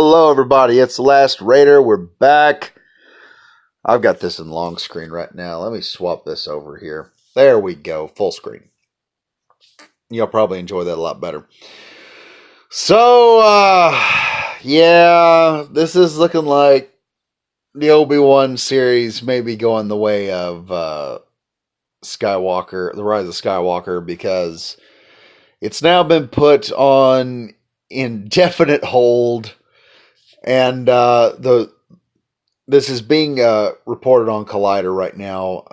Hello, everybody. It's the Last Raider. We're back. I've got this in long screen right now. Let me swap this over here. There we go. Full screen. You'll probably enjoy that a lot better. So, yeah, this is looking like the Obi-Wan series may be going the way of Skywalker, The Rise of Skywalker, because it's now been put on indefinite hold. And this is being reported on Collider right now.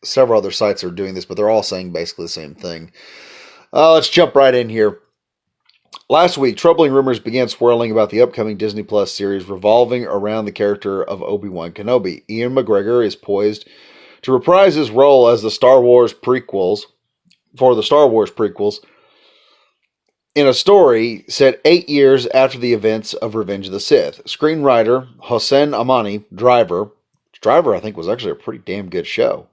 Several other sites are doing this, but they're all saying basically the same thing. Let's jump right in here. Last week, troubling rumors began swirling about the upcoming Disney Plus series revolving around the character of Obi-Wan Kenobi. Ian McGregor is poised to reprise his role as the Star Wars prequels, in a story set 8 years after the events of Revenge of the Sith. Screenwriter Hossein Amani, Driver I think was actually a pretty damn good show.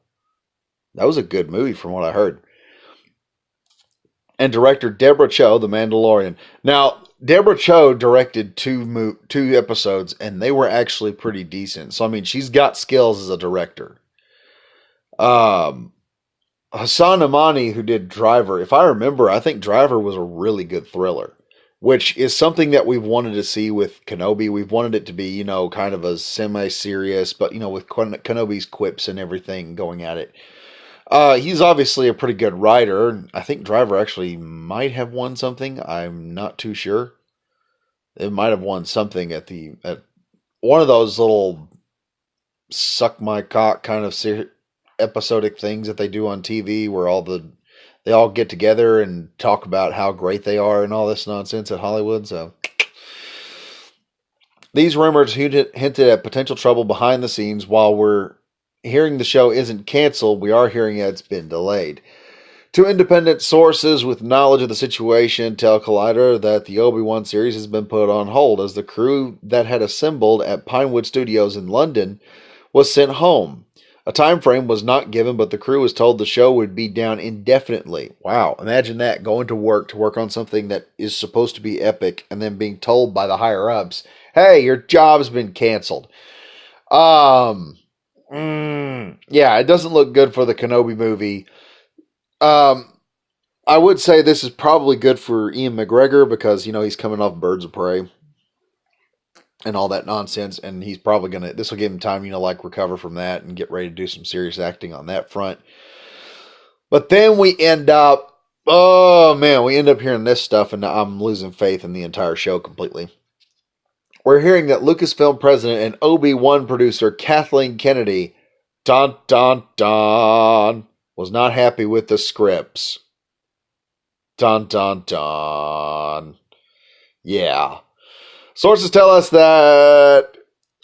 That was a good movie from what I heard. And director Deborah Chow, The Mandalorian. Now, Deborah Chow directed two episodes, and they were actually pretty decent. So, I mean, she's got skills as a director. Hassan Amani, who did Driver, if I remember, I think Driver was a really good thriller, which is something that we've wanted to see with Kenobi. We've wanted it to be, kind of a semi-serious, but, with Kenobi's quips and everything going at it. He's obviously a pretty good writer. I think Driver actually might have won something. I'm not too sure. It might have won something at one of those little suck my cock kind of episodic things that they do on TV where they all get together and talk about how great they are and all this nonsense at Hollywood. So these rumors hinted at potential trouble behind the scenes. While we're hearing the show isn't canceled, we are hearing it's been delayed. Two independent sources with knowledge of the situation tell Collider that the Obi-Wan series has been put on hold as the crew that had assembled at Pinewood Studios in London was sent home. A time frame was not given, but the crew was told the show would be down indefinitely. Wow, imagine that, going to work on something that is supposed to be epic, and then being told by the higher-ups, hey, your job's been canceled. Yeah, it doesn't look good for the Kenobi movie. I would say this is probably good for Ian McGregor because, he's coming off Birds of Prey and all that nonsense, and he's probably this will give him time, recover from that and get ready to do some serious acting on that front. But then we end up hearing this stuff, and I'm losing faith in the entire show completely. We're hearing that Lucasfilm president and Obi-Wan producer Kathleen Kennedy, was not happy with the scripts. Yeah. Sources tell us that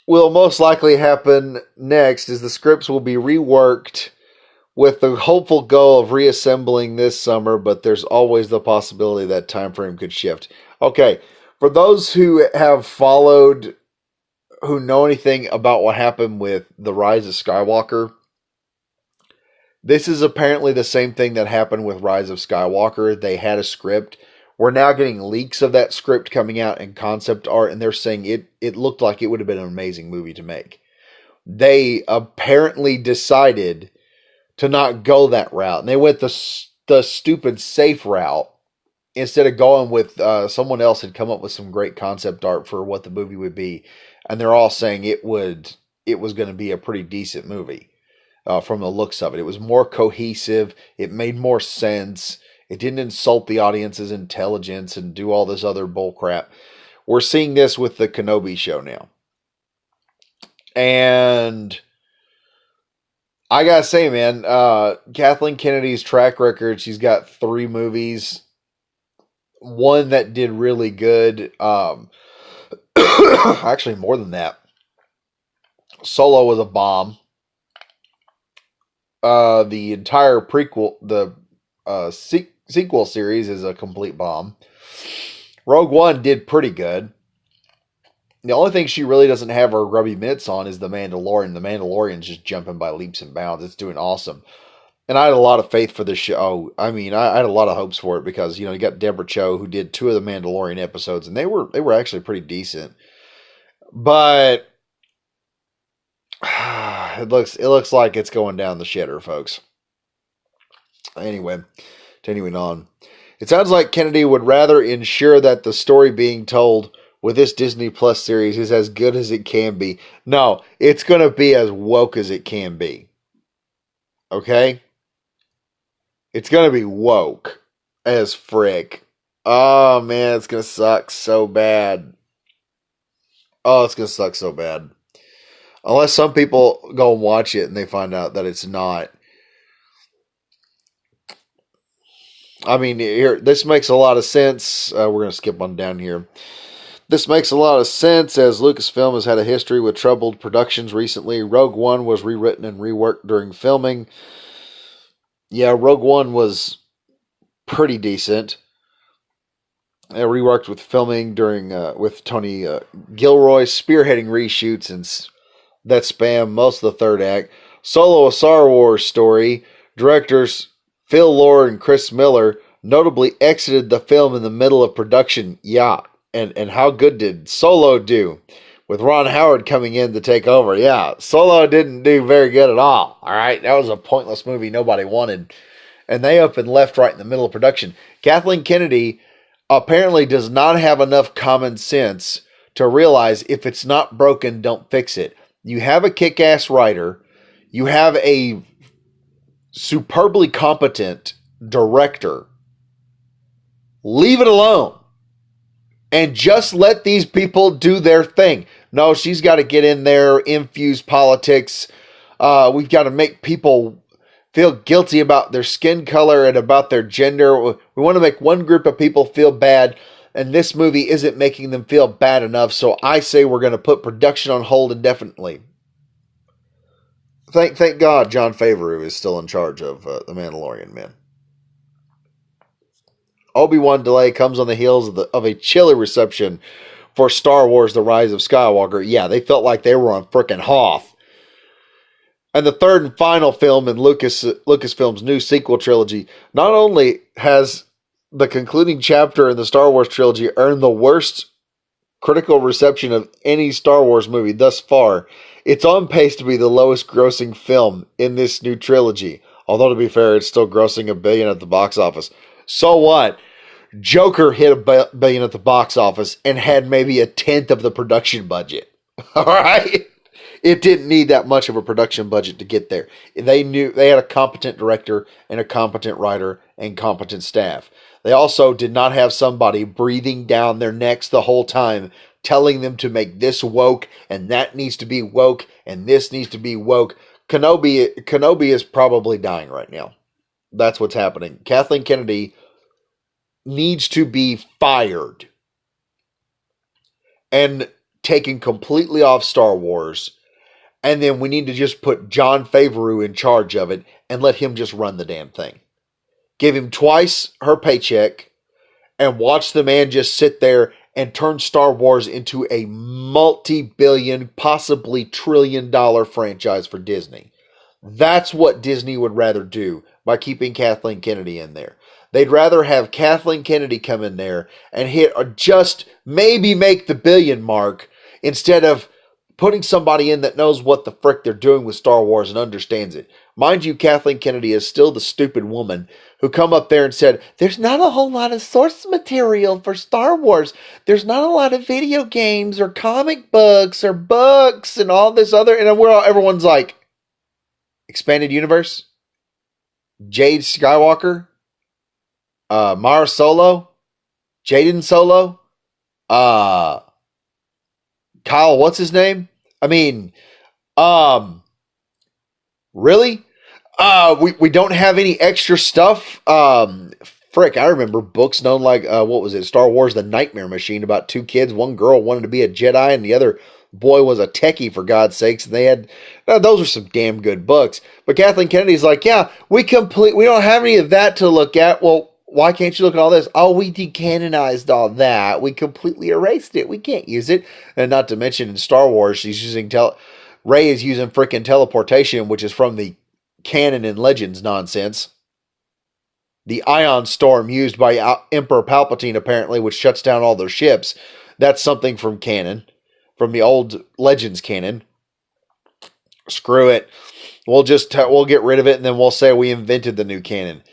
will most likely happen next is the scripts will be reworked with the hopeful goal of reassembling this summer, but there's always the possibility that time frame could shift. Okay, for those who have followed, who know anything about what happened with The Rise of Skywalker, this is apparently the same thing that happened with Rise of Skywalker. They had a script. We're now getting leaks of that script coming out in concept art, and they're saying it looked like it would have been an amazing movie to make. They apparently decided to not go that route, and they went the stupid safe route instead of going with someone else had come up with some great concept art for what the movie would be, and they're all saying it was going to be a pretty decent movie from the looks of it. It was more cohesive. It made more sense. It didn't insult the audience's intelligence and do all this other bull crap. We're seeing this with the Kenobi show now. And I gotta say, man, Kathleen Kennedy's track record, she's got 3 movies. One that did really good. Actually, more than that. Solo was a bomb. The entire prequel, the sequel series is a complete bomb. Rogue One did pretty good. The only thing she really doesn't have her grubby mitts on is The Mandalorian. The Mandalorian's just jumping by leaps and bounds. It's doing awesome. And I had a lot of faith for this show. I mean, I had a lot of hopes for it because you got Deborah Cho who did 2 of the Mandalorian episodes, and they were actually pretty decent. But it looks like it's going down the shitter, folks. Anyway, continuing on. It sounds like Kennedy would rather ensure that the story being told with this Disney Plus series is as good as it can be. No, it's going to be as woke as it can be. Okay? It's going to be woke as frick. Oh, man, it's going to suck so bad. Oh, it's going to suck so bad. Unless some people go and watch it and they find out that it's not. I mean, here, this makes a lot of sense. We're going to skip on down here. This makes a lot of sense as Lucasfilm has had a history with troubled productions recently. Rogue One was rewritten and reworked during filming. Yeah, Rogue One was pretty decent. Reworked with filming during with Tony Gilroy spearheading reshoots and that spam most of the third act. Solo, a Star Wars story. Directors Phil Lord and Chris Miller notably exited the film in the middle of production. Yeah, and how good did Solo do? With Ron Howard coming in to take over. Yeah, Solo didn't do very good at all. All right, that was a pointless movie nobody wanted. And they up and left right in the middle of production. Kathleen Kennedy apparently does not have enough common sense to realize if it's not broken, don't fix it. You have a kick-ass writer. You have a superbly competent director. Leave it alone. And just let these people do their thing. No, she's got to get in there, infuse politics. We've got to make people feel guilty about their skin color and about their gender. We want to make one group of people feel bad, and this movie isn't making them feel bad enough, so I say we're going to put production on hold indefinitely. Thank God Jon Favreau is still in charge of The Mandalorian, man. Obi-Wan delay comes on the heels of a chilly reception for Star Wars The Rise of Skywalker. Yeah, they felt like they were on frickin' Hoth. And the third and final film in Lucasfilm's new sequel trilogy not only has the concluding chapter in the Star Wars trilogy earned the worst critical reception of any Star Wars movie thus far, it's on pace to be the lowest grossing film in this new trilogy. Although, to be fair, it's still grossing $1 billion at the box office. So what? Joker hit $1 billion at the box office and had maybe a tenth of the production budget. All right? It didn't need that much of a production budget to get there. They knew they had a competent director and a competent writer and competent staff. They also did not have somebody breathing down their necks the whole time, telling them to make this woke and that needs to be woke and this needs to be woke. Kenobi is probably dying right now. That's what's happening. Kathleen Kennedy needs to be fired and taken completely off Star Wars. And then we need to just put Jon Favreau in charge of it and let him just run the damn thing. Give him twice her paycheck and watch the man just sit there and turn Star Wars into a multi-billion, possibly trillion-dollar franchise for Disney. That's what Disney would rather do by keeping Kathleen Kennedy in there. They'd rather have Kathleen Kennedy come in there and hit or just maybe make the billion mark instead of putting somebody in that knows what the frick they're doing with Star Wars and understands it. Mind you, Kathleen Kennedy is still the stupid woman who come up there and said, there's not a whole lot of source material for Star Wars. There's not a lot of video games or comic books or books and all this other. And everyone's like, Expanded Universe? Jade Skywalker? Mara Solo? Jaden Solo? Kyle, what's his name? I mean, really? We don't have any extra stuff. Frick, I remember books known like, what was it? Star Wars The Nightmare Machine about 2 kids. One girl wanted to be a Jedi and the other boy was a techie, for God's sakes. And they had, those are some damn good books. But Kathleen Kennedy's like, yeah, we don't have any of that to look at. Well, why can't you look at all this? Oh, we decanonized all that. We completely erased it. We can't use it. And not to mention in Star Wars, Rey is using freaking teleportation, which is from the canon and Legends nonsense. The ion storm used by Emperor Palpatine, apparently, which shuts down all their ships. That's something from canon, from the old Legends canon. Screw it. We'll get rid of it, and then we'll say we invented the new canon.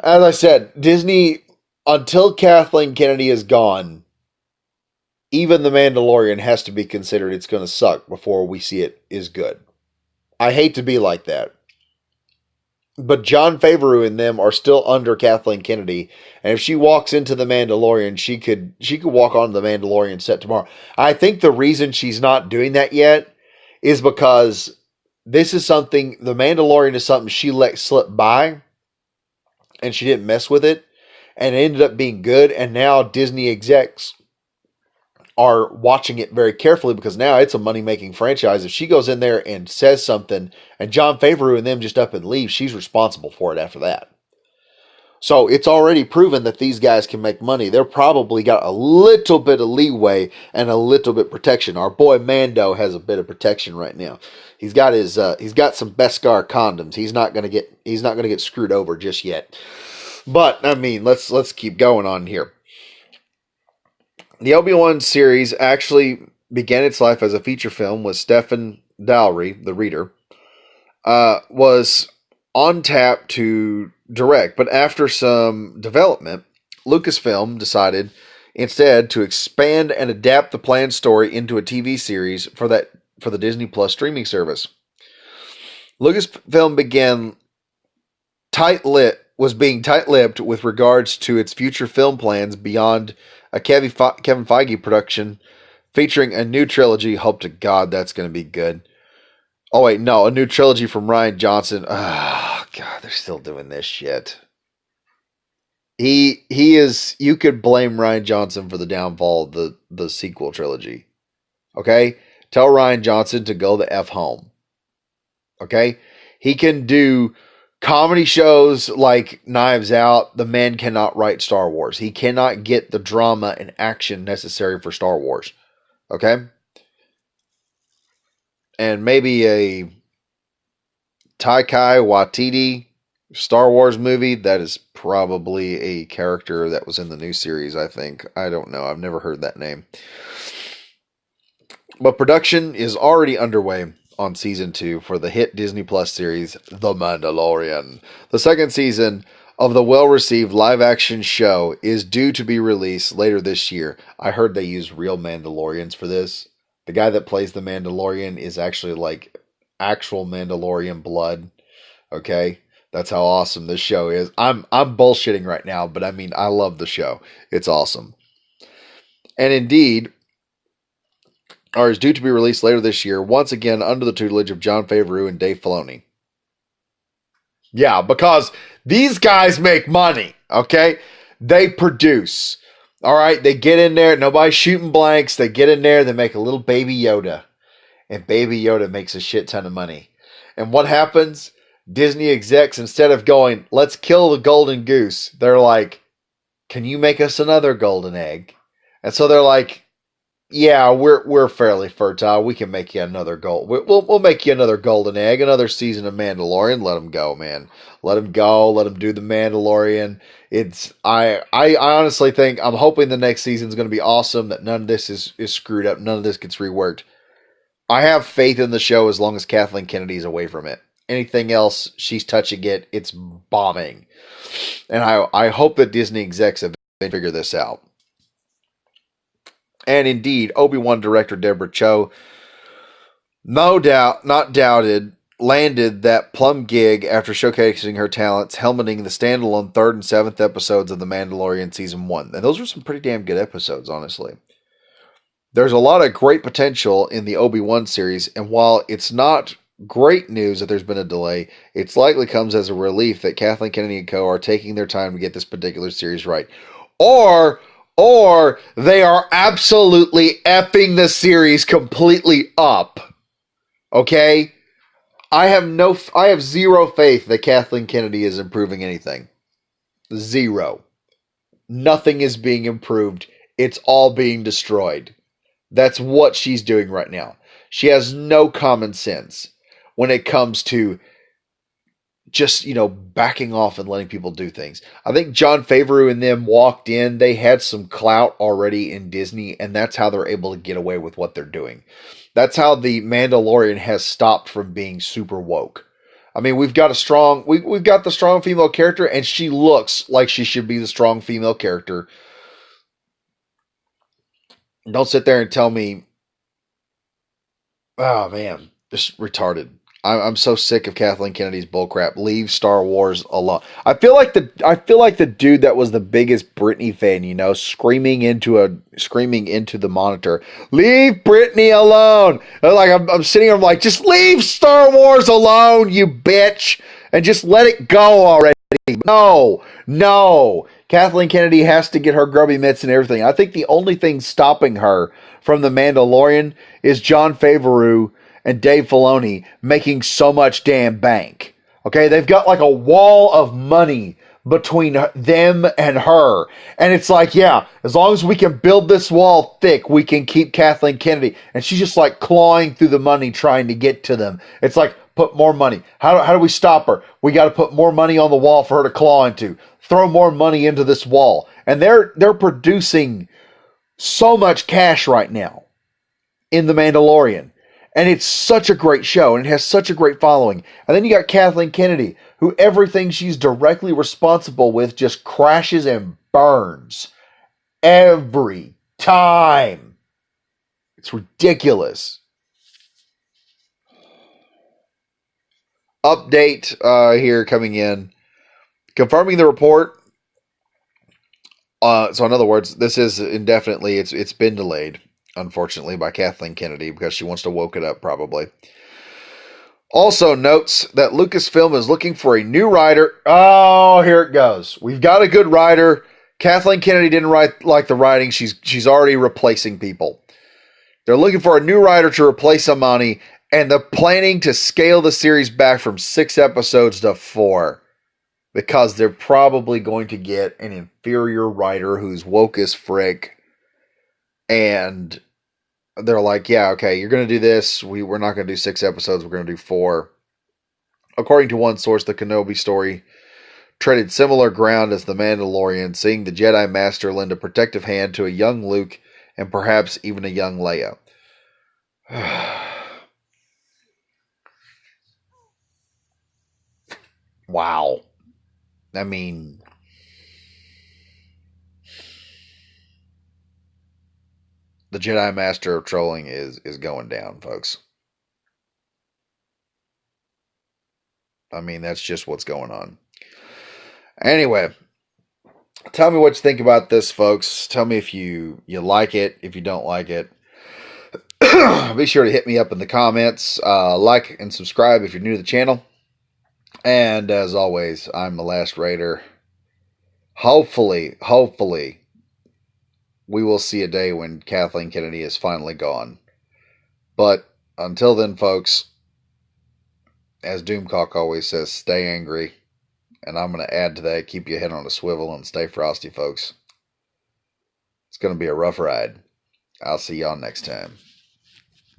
As I said, Disney, until Kathleen Kennedy is gone, even The Mandalorian has to be considered it's going to suck before we see it is good. I hate to be like that. But Jon Favreau and them are still under Kathleen Kennedy, and if she walks into The Mandalorian, she could walk on the Mandalorian set tomorrow. I think the reason she's not doing that yet is because this is something, The Mandalorian is something she let slip by, and she didn't mess with it, and it ended up being good, and now Disney execs are watching it very carefully because now it's a money-making franchise. If she goes in there and says something and Jon Favreau and them just up and leave, she's responsible for it after that. So it's already proven that these guys can make money. They're probably got a little bit of leeway and a little bit of protection. Our boy Mando has a bit of protection right now. He's got some Beskar condoms. He's not gonna get screwed over just yet. But I mean, let's keep going on here. The Obi-Wan series actually began its life as a feature film with Stephen Dowry, the reader, was on tap to direct. But after some development, Lucasfilm decided instead to expand and adapt the planned story into a TV series for the Disney Plus streaming service. Lucasfilm was being tight-lipped with regards to its future film plans beyond a Kevin Feige production featuring a new trilogy. Hope to God that's going to be good. Oh, wait, no. A new trilogy from Rian Johnson. Oh, God, they're still doing this shit. He is... You could blame Rian Johnson for the downfall of the sequel trilogy. Okay? Tell Rian Johnson to go the F home. Okay? He can do comedy shows like Knives Out. The man cannot write Star Wars. He cannot get the drama and action necessary for Star Wars. Okay? And maybe a Taika Waititi Star Wars movie. That is probably a character that was in the new series, I think. I don't know. I've never heard that name. But production is already underway on season 2 for the hit Disney Plus series, The Mandalorian. The second season of the well-received live-action show is due to be released later this year. I heard they use real Mandalorians for this. The guy that plays the Mandalorian is actually like actual Mandalorian blood. Okay? That's how awesome this show is. I'm bullshitting right now, but I mean, I love the show. It's awesome. And indeed, is due to be released later this year, once again under the tutelage of Jon Favreau and Dave Filoni. Yeah, because these guys make money, okay? They produce. All right, they get in there, nobody's shooting blanks. They get in there, they make a little Baby Yoda. And Baby Yoda makes a shit ton of money. And what happens? Disney execs, instead of going, let's kill the golden goose, they're like, can you make us another golden egg? And so they're like, yeah, we're fairly fertile. We can make you another gold. We'll make you another golden egg, another season of Mandalorian. Let them go, man. Let them go. Let them do the Mandalorian. I honestly think, I'm hoping the next season is going to be awesome. That none of this is screwed up. None of this gets reworked. I have faith in the show as long as Kathleen Kennedy is away from it. Anything else, she's touching it, it's bombing. And I hope that Disney execs have figured this out. And indeed, Obi-Wan director Deborah Chow, landed that plum gig after showcasing her talents, helmeting the standalone 3rd and 7th episodes of The Mandalorian Season 1. And those were some pretty damn good episodes, honestly. There's a lot of great potential in the Obi-Wan series, and while it's not great news that there's been a delay, it likely comes as a relief that Kathleen Kennedy and co. are taking their time to get this particular series right. Or they are absolutely effing the series completely up. Okay? I have zero faith that Kathleen Kennedy is improving anything. Zero. Nothing is being improved. It's all being destroyed. That's what she's doing right now. She has no common sense. when it comes to just, backing off and letting people do things. I think Jon Favreau and them walked in, they had some clout already in Disney, and that's how they're able to get away with what they're doing. That's how the Mandalorian has stopped from being super woke. I mean, we've got we've got the strong female character, and she looks like she should be the strong female character. Don't sit there and tell me, oh man, just retarded. I'm so sick of Kathleen Kennedy's bullcrap. Leave Star Wars alone. I feel like the dude that was the biggest Britney fan, screaming into the monitor. Leave Britney alone. Like I'm sitting here, I'm like, just leave Star Wars alone, you bitch, and just let it go already. No. Kathleen Kennedy has to get her grubby mitts and everything. I think the only thing stopping her from The Mandalorian is Jon Favreau and Dave Filoni making so much damn bank. Okay, they've got like a wall of money between them and her. And it's like, yeah, as long as we can build this wall thick, we can keep Kathleen Kennedy. And she's just like clawing through the money trying to get to them. It's like, put more money. How do we stop her? We got to put more money on the wall for her to claw into. Throw more money into this wall. And they're producing so much cash right now in The Mandalorian. And it's such a great show, and it has such a great following. And then you got Kathleen Kennedy, who everything she's directly responsible with just crashes and burns every time. It's ridiculous. Update here coming in. Confirming the report. So in other words, this is indefinitely, it's been delayed, unfortunately, by Kathleen Kennedy because she wants to woke it up probably. Also notes that Lucasfilm is looking for a new writer. Oh, here it goes. We've got a good writer. Kathleen Kennedy didn't like the writing. She's already replacing people. They're looking for a new writer to replace Amani, and they're planning to scale the series back from 6 episodes to 4. Because they're probably going to get an inferior writer who's woke as frick. And they're like, yeah, okay, you're going to do this. We're not going to do 6 episodes. We're going to do 4. According to one source, the Kenobi story treaded similar ground as The Mandalorian, seeing the Jedi Master lend a protective hand to a young Luke and perhaps even a young Leia. Wow. I mean, the Jedi Master of trolling is going down, folks. I mean, that's just what's going on. Anyway, tell me what you think about this, folks. Tell me if you like it, if you don't like it. Be sure to hit me up in the comments. Like and subscribe if you're new to the channel. And as always, I'm the Last Raider. Hopefully, we will see a day when Kathleen Kennedy is finally gone. But until then, folks, as Doomcock always says, stay angry. And I'm going to add to that, keep your head on a swivel and stay frosty, folks. It's going to be a rough ride. I'll see y'all next time.